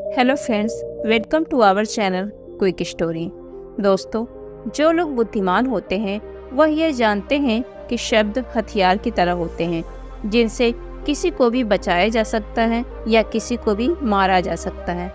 Hello friends, welcome to our channel quick story. दोस्तों, जो लोग बुद्धिमान होते हैं वह ये जानते हैं कि शब्द हथियार की तरह होते हैं जिनसे किसी को भी बचाया जा सकता है या किसी को भी मारा जा सकता है।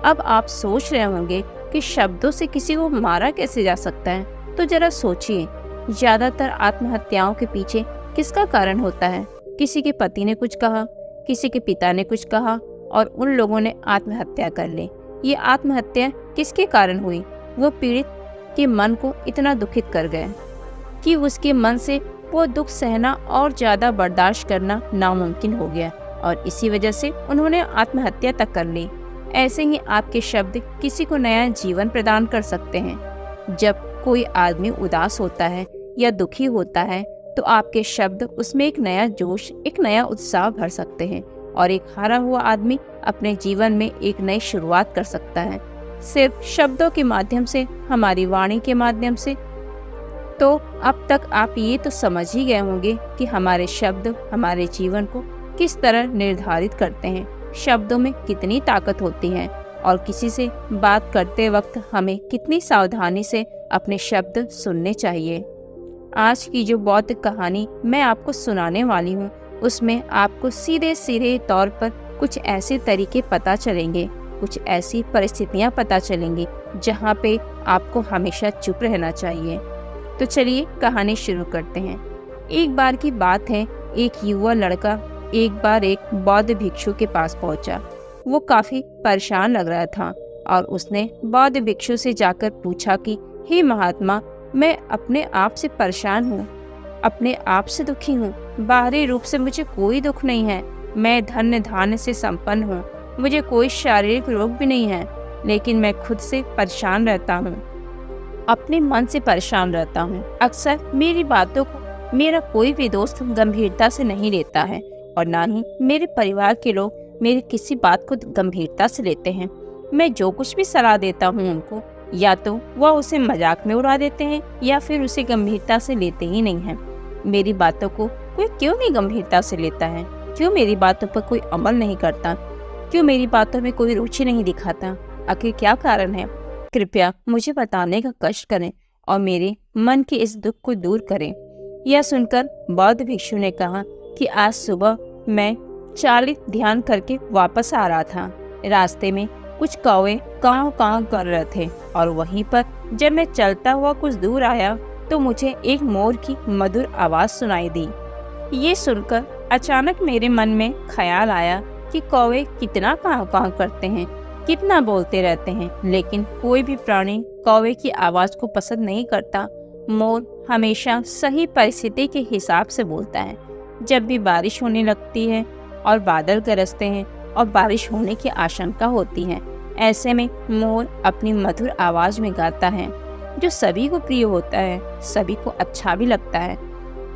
अब आप सोच रहे होंगे कि शब्दों से किसी को मारा कैसे जा सकता है, तो जरा सोचिए। ज़्यादातर आत्महत्याओं के पीछे किसका कारण होता है? किसी के पति ने कुछ कहा, किसी के पिता ने कुछ कहा और उन लोगों ने आत्महत्या कर ली। ये आत्महत्या किसके कारण हुई? वो पीड़ित के मन को इतना दुखित कर गए कि उसके मन से वो दुख सहना और ज़्यादा बर्दाश्त करना नामुमकिन हो गया और इसी वजह से उन्होंने आत्महत्या तक कर ली। ऐसे ही आपके शब्द किसी को नया जीवन प्रदान कर सकते हैं। जब कोई आदमी उदास होता है या दुखी होता है तो आपके शब्द उसमें एक नया जोश, एक नया उत्साह भर सकते हैं और एक हारा हुआ आदमी अपने जीवन में एक नई शुरुआत कर सकता है, सिर्फ शब्दों के माध्यम से, हमारी वाणी के माध्यम से। तो अब तक आप ये तो समझ ही गए होंगे कि हमारे शब्द हमारे जीवन को किस तरह निर्धारित करते हैं, शब्दों में कितनी ताकत होती है और किसी से बात करते वक्त हमें कितनी सावधानी से अपने शब्द सुनने चाहिए। आज की जो बौद्ध कहानी मैं आपको सुनाने वाली हूँ उसमें आपको सीधे सीधे तौर पर कुछ ऐसे तरीके पता चलेंगे, कुछ ऐसी परिस्थितियाँ पता चलेंगी जहाँ पे आपको हमेशा चुप रहना चाहिए। तो चलिए कहानी शुरू करते हैं। एक बार की बात है, एक युवा लड़का एक बार एक बौद्ध भिक्षु के पास पहुँचा। वो काफ़ी परेशान लग रहा था और उसने बौद्ध भिक्षु से जाकर पूछा कि हे महात्मा, मैं अपने आप से परेशान हूँ, अपने आप से दुखी हूँ। बाहरी रूप से मुझे कोई दुख नहीं है, मैं धन्य धान्य से संपन्न हूँ, मुझे कोई शारीरिक रोग भी नहीं है, लेकिन मैं खुद से परेशान रहता हूँ, अपने मन से परेशान रहता हूँ। अक्सर मेरी बातों को मेरा कोई भी दोस्त गंभीरता से नहीं लेता है और ना ही मेरे परिवार के लोग मेरी किसी बात को गंभीरता से लेते हैं। मैं जो कुछ भी सलाह देता हूँ उनको, या तो वह उसे मजाक में उड़ा देते हैं या फिर उसे गंभीरता से लेते ही नहीं हैं। मेरी बातों को कोई क्यों नहीं गंभीरता से लेता है? क्यों मेरी बातों पर कोई अमल नहीं करता? क्यों मेरी बातों में कोई रुचि नहीं दिखाता? आखिर क्या कारण है? कृपया मुझे बताने का कष्ट करें और मेरे मन के इस दुख को दूर करें। यह सुनकर बौद्ध भिक्षु ने कहा कि आज सुबह मैं चालित ध्यान करके वापस आ रहा था। रास्ते में कुछ कौवे काव काव कर रहे थे और वहीं पर जब मैं चलता हुआ कुछ दूर आया तो मुझे एक मोर की मधुर आवाज सुनाई दी। ये सुनकर अचानक मेरे मन में ख्याल आया कि कौवे कितना काव काव करते हैं, कितना बोलते रहते हैं, लेकिन कोई भी प्राणी कौवे की आवाज को पसंद नहीं करता। मोर हमेशा सही परिस्थिति के हिसाब से बोलता है। जब भी बारिश होने लगती है और बादल गरजते हैं और बारिश होने की आशंका होती है, ऐसे में मोर अपनी मधुर आवाज में गाता है जो सभी को प्रिय होता है, सभी को अच्छा भी लगता है।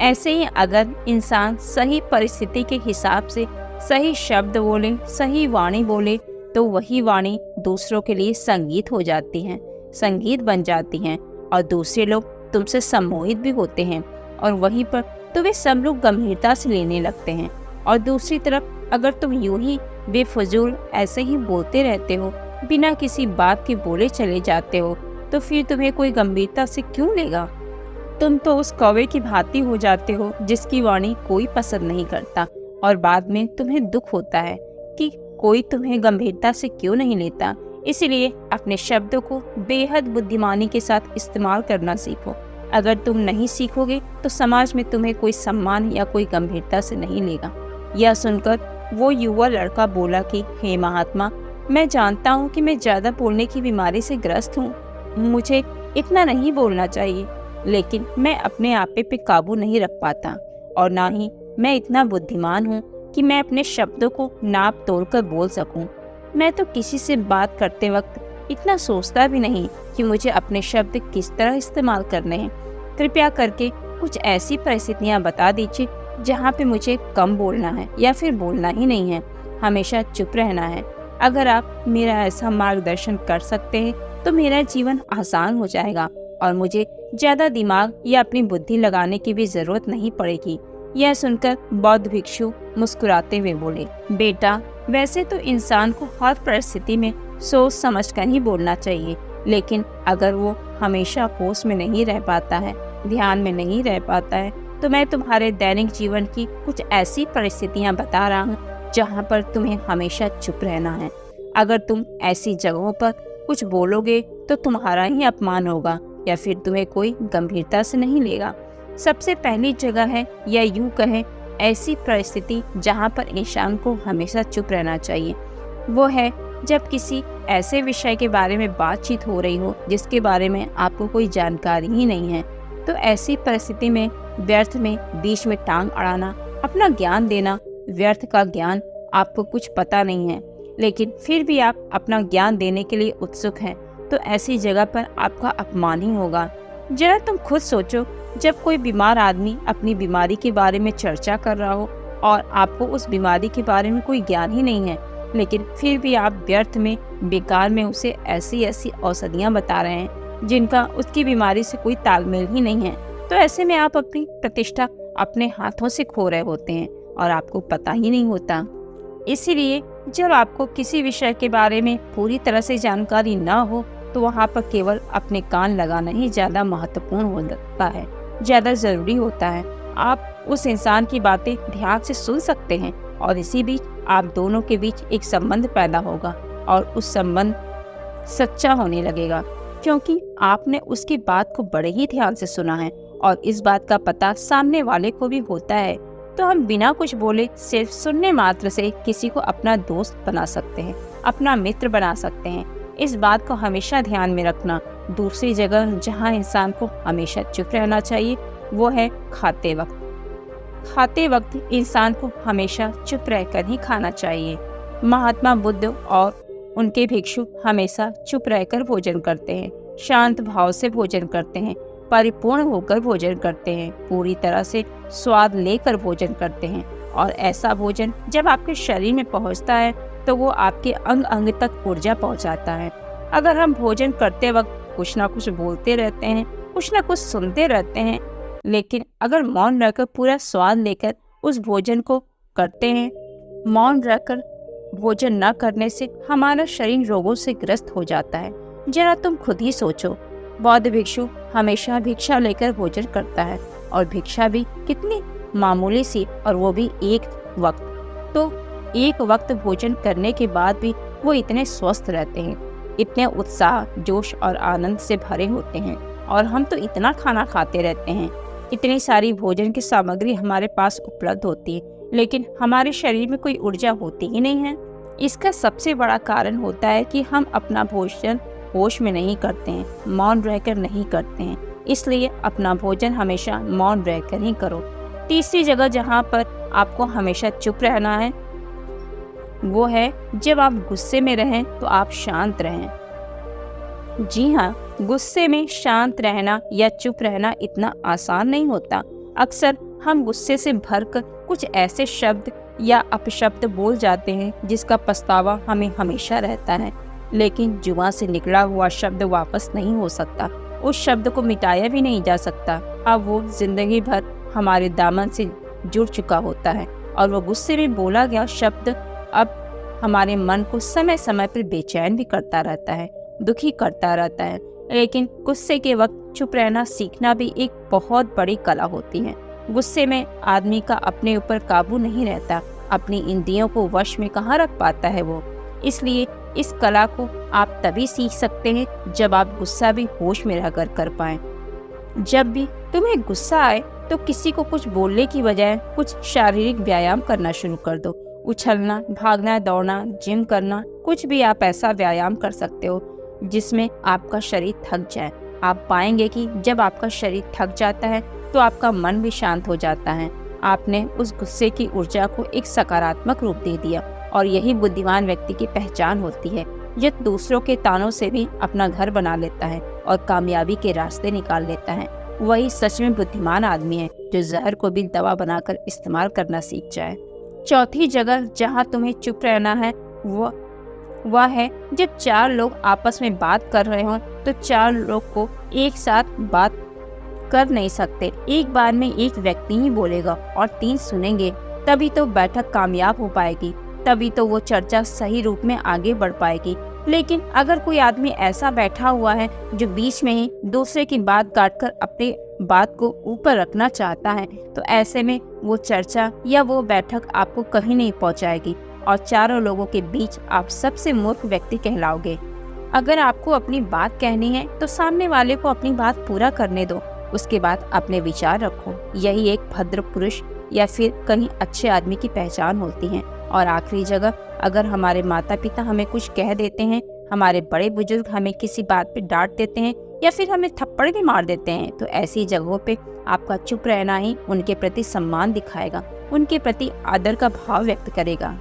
ऐसे ही अगर इंसान सही परिस्थिति के हिसाब से सही शब्द बोले, सही वाणी बोले, तो वही वाणी दूसरों के लिए संगीत हो जाती है, संगीत बन जाती है और दूसरे लोग तुमसे सम्मोहित भी होते हैं और वहीं पर तो वे सब लोग गंभीरता से लेने लगते हैं। और दूसरी तरफ अगर तुम यूं ही बेफजूल ऐसे ही बोलते रहते हो, बिना किसी बात के बोले चले जाते हो, तो फिर तुम्हें कोई गंभीरता से क्यों लेगा? तुम तो उस कौवे की भांति हो जाते हो जिसकी वाणी कोई पसंद नहीं करता और बाद में तुम्हें दुख होता है कि कोई तुम्हें गंभीरता से क्यों नहीं लेता। इसीलिए अपने शब्दों को बेहद बुद्धिमानी के साथ इस्तेमाल करना सीखो। अगर तुम नहीं सीखोगे तो समाज में तुम्हें कोई सम्मान या कोई गंभीरता से नहीं लेगा। यह सुनकर वो युवा लड़का बोला कि हे महात्मा, मैं जानता हूँ कि मैं ज्यादा बोलने की बीमारी से ग्रस्त हूँ, मुझे इतना नहीं बोलना चाहिए, लेकिन मैं अपने आप पे काबू नहीं रख पाता और ना ही मैं इतना बुद्धिमान हूँ कि मैं अपने शब्दों को नाप तोल कर बोल सकूँ। मैं तो किसी से बात करते वक्त इतना सोचता भी नहीं कि मुझे अपने शब्द किस तरह इस्तेमाल करने हैं। कृपया करके कुछ ऐसी परिस्थितियाँ बता दीजिए जहाँ पे मुझे कम बोलना है या फिर बोलना ही नहीं है, हमेशा चुप रहना है। अगर आप मेरा ऐसा मार्गदर्शन कर सकते हैं तो मेरा जीवन आसान हो जाएगा और मुझे ज्यादा दिमाग या अपनी बुद्धि लगाने की भी जरूरत नहीं पड़ेगी। यह सुनकर बौद्ध भिक्षु मुस्कुराते हुए बोले, बेटा, वैसे तो इंसान को हर परिस्थिति में सोच समझ कर ही बोलना चाहिए। लेकिन अगर वो हमेशा होश में नहीं रह पाता है, ध्यान में नहीं रह पाता है, तो मैं तुम्हारे दैनिक जीवन की कुछ ऐसी परिस्थितियां बता रहा हूँ जहाँ पर तुम्हें हमेशा चुप रहना है। अगर तुम ऐसी जगहों पर कुछ बोलोगे तो तुम्हारा ही अपमान होगा या फिर तुम्हें कोई गंभीरता से नहीं लेगा। सबसे पहली जगह है, या यूं कहें ऐसी परिस्थिति जहाँ पर इंसान को हमेशा चुप रहना चाहिए, वो है जब किसी ऐसे विषय के बारे में बातचीत हो रही हो जिसके बारे में आपको कोई जानकारी ही नहीं है। तो ऐसी परिस्थिति में व्यर्थ में बीच में टांग अड़ाना, अपना ज्ञान देना, व्यर्थ का ज्ञान, आपको कुछ पता नहीं है लेकिन फिर भी आप अपना ज्ञान देने के लिए उत्सुक हैं, तो ऐसी जगह पर आपका अपमान ही होगा। जरा तुम खुद सोचो, जब कोई बीमार आदमी अपनी बीमारी के बारे में चर्चा कर रहा हो और आपको उस बीमारी के बारे में कोई ज्ञान ही नहीं है, लेकिन फिर भी आप व्यर्थ में बेकार में उसे ऐसी ऐसी औषधियाँ बता रहे हैं जिनका उसकी बीमारी से कोई तालमेल ही नहीं है, तो ऐसे में आप अपनी प्रतिष्ठा अपने हाथों से खो रहे होते हैं और आपको पता ही नहीं होता। इसीलिए जब आपको किसी विषय के बारे में पूरी तरह से जानकारी न हो तो वहाँ पर केवल अपने कान लगाना ही ज़्यादा महत्वपूर्ण होता है, ज़्यादा ज़रूरी होता है। आप उस इंसान की बातें ध्यान से सुन सकते हैं और इसी बीच आप दोनों के बीच एक संबंध पैदा होगा और उस संबंध सच्चा होने लगेगा, क्योंकि आपने उसकी बात को बड़े ही ध्यान से सुना है और इस बात का पता सामने वाले को भी होता है। तो हम बिना कुछ बोले सिर्फ सुनने मात्र से किसी को अपना दोस्त बना सकते हैं, अपना मित्र बना सकते हैं। इस बात को हमेशा ध्यान में रखना। दूसरी जगह जहाँ इंसान को हमेशा चुप रहना चाहिए वो है खाते वक्त। खाते वक्त इंसान को हमेशा चुप रहकर ही खाना चाहिए। महात्मा बुद्ध और उनके भिक्षु हमेशा चुप रहकर भोजन करते हैं, शांत भाव से भोजन करते हैं, परिपूर्ण होकर भोजन करते हैं, पूरी तरह से स्वाद लेकर भोजन करते हैं। और ऐसा भोजन जब आपके शरीर में पहुंचता है तो वो आपके अंग अंग तक ऊर्जा पहुंचाता है। अगर हम भोजन करते वक्त कुछ ना कुछ बोलते रहते हैं, कुछ ना कुछ सुनते रहते हैं, लेकिन अगर मौन रहकर पूरा स्वाद लेकर उस भोजन को करते हैं, मौन रहकर भोजन न करने से हमारा शरीर रोगों से ग्रस्त हो जाता है। जरा तुम खुद ही सोचो, बौद्ध भिक्षु हमेशा भिक्षा लेकर भोजन करता है और भिक्षा भी कितनी मामूली सी, और वो भी एक वक्त। तो एक वक्त भोजन करने के बाद भी वो इतने स्वस्थ रहते हैं, इतने उत्साह, जोश और आनंद से भरे होते हैं। और हम तो इतना खाना खाते रहते हैं, इतनी सारी भोजन की सामग्री हमारे पास उपलब्ध होती है, लेकिन हमारे शरीर में कोई ऊर्जा होती ही नहीं है। इसका सबसे बड़ा कारण होता है कि हम अपना भोजन होश में नहीं करते हैं, मौन रहकर नहीं करते हैं। इसलिए अपना भोजन हमेशा मौन रहकर ही करो। तीसरी जगह जहाँ पर आपको हमेशा चुप रहना है वो है जब आप गुस्से में रहें तो आप शांत रहें। जी हाँ, गुस्से में शांत रहना या चुप रहना इतना आसान नहीं होता। अक्सर हम गुस्से से भरकर कुछ ऐसे शब्द या अपशब्द बोल जाते हैं जिसका पछतावा हमें हमेशा रहता है, लेकिन जुबान से निकला हुआ शब्द वापस नहीं हो सकता, उस शब्द को मिटाया भी नहीं जा सकता। अब वो जिंदगी भर हमारे दामन से जुड़ चुका होता है और वो गुस्से में बोला गया शब्द अब हमारे मन को समय समय पर बेचैन भी करता रहता है, दुखी करता रहता है। लेकिन गुस्से के वक्त चुप रहना सीखना भी एक बहुत बड़ी कला होती है। गुस्से में आदमी का अपने ऊपर काबू नहीं रहता, अपनी इंद्रियों को वश में कहाँ रख पाता है वो। इसलिए इस कला को आप तभी सीख सकते हैं जब आप गुस्सा भी होश में रहकर कर पाएं। जब भी तुम्हें गुस्सा आए तो किसी को कुछ बोलने की बजाय कुछ शारीरिक व्यायाम करना शुरू कर दो। उछलना, भागना, दौड़ना, जिम करना, कुछ भी आप ऐसा व्यायाम कर सकते हो जिसमें आपका शरीर थक जाए। आप पाएंगे कि जब आपका शरीर थक जाता है तो आपका मन भी शांत हो जाता है। आपने उस गुस्से की ऊर्जा को एक सकारात्मक रूप दे दिया और यही बुद्धिमान व्यक्ति की पहचान होती है, जो दूसरों के तानों से भी अपना घर बना लेता है और कामयाबी के रास्ते निकाल लेता है। वही सच में बुद्धिमान आदमी है जो जहर को भी दवा बनाकर इस्तेमाल करना सीख जाए। चौथी जगह जहाँ तुम्हें चुप रहना है वह है जब चार लोग आपस में बात कर रहे हों तो चार लोग को एक साथ बात कर नहीं सकते। एक बार में एक व्यक्ति ही बोलेगा और तीन सुनेंगे, तभी तो बैठक कामयाब हो पाएगी। तभी तो वो चर्चा सही रूप में आगे बढ़ पाएगी। लेकिन अगर कोई आदमी ऐसा बैठा हुआ है जो बीच में ही दूसरे की बात काटकर अपनी बात को ऊपर रखना चाहता है, तो ऐसे में वो चर्चा या वो बैठक आपको कहीं नहीं पहुंचाएगी और चारों लोगों के बीच आप सबसे मूर्ख व्यक्ति कहलाओगे। अगर आपको अपनी बात कहनी है तो सामने वाले को अपनी बात पूरा करने दो, उसके बाद अपने विचार रखो। यही एक भद्र पुरुष या फिर कहीं अच्छे आदमी की पहचान होती है। और आखिरी जगह, अगर हमारे माता पिता हमें कुछ कह देते हैं, हमारे बड़े बुजुर्ग हमें किसी बात पे डांट देते हैं या फिर हमें थप्पड़ भी मार देते हैं, तो ऐसी जगहों पे आपका चुप रहना ही उनके प्रति सम्मान दिखाएगा, उनके प्रति आदर का भाव व्यक्त करेगा।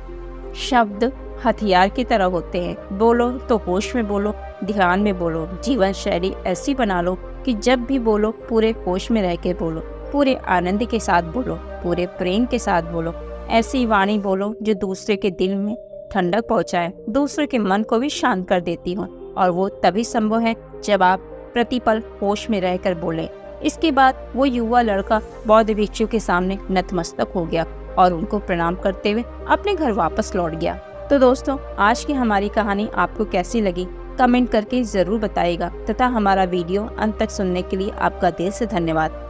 शब्द हथियार की तरह होते हैं। बोलो तो होश में बोलो, ध्यान में बोलो। जीवन शैली ऐसी बना लो कि जब भी बोलो पूरे होश में रह के बोलो, पूरे आनंद के साथ बोलो, पूरे प्रेम के साथ बोलो। ऐसी वाणी बोलो जो दूसरे के दिल में ठंडक पहुंचाए, दूसरे के मन को भी शांत कर देती हो। और वो तभी संभव है जब आप प्रतिपल होश में रहकर बोले। इसके बाद वो युवा लड़का बौद्ध भिक्षु के सामने नतमस्तक हो गया और उनको प्रणाम करते हुए अपने घर वापस लौट गया। तो दोस्तों, आज की हमारी कहानी आपको कैसी लगी कमेंट करके जरूर बताइएगा तथा हमारा वीडियो अंत तक सुनने के लिए आपका दिल से धन्यवाद।